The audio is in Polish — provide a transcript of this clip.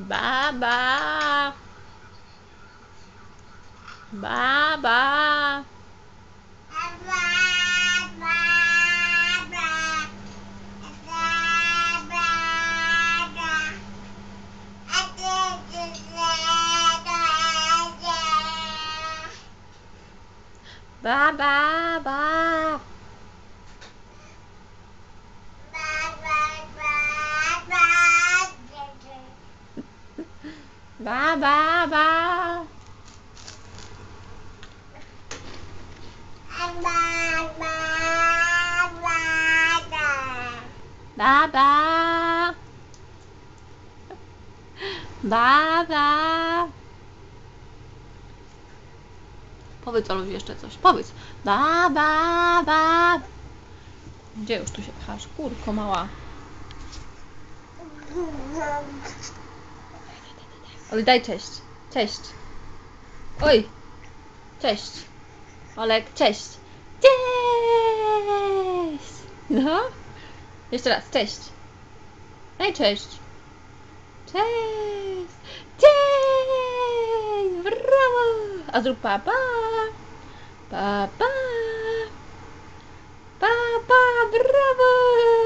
Baba. Baba. Baba. Baba. Baba. Baba. Powiedz Oluś jeszcze coś. Powiedz. Baba. Gdzie już tu się pchasz? Kurko mała. Oj, daj cześć. Cześć. Oj. Cześć. Olek, cześć. Cześć. No. Jeszcze raz. Cześć. Daj cześć. Cześć. Cześć. Brawo. A zrób papa. Papa. Papa. Brawo.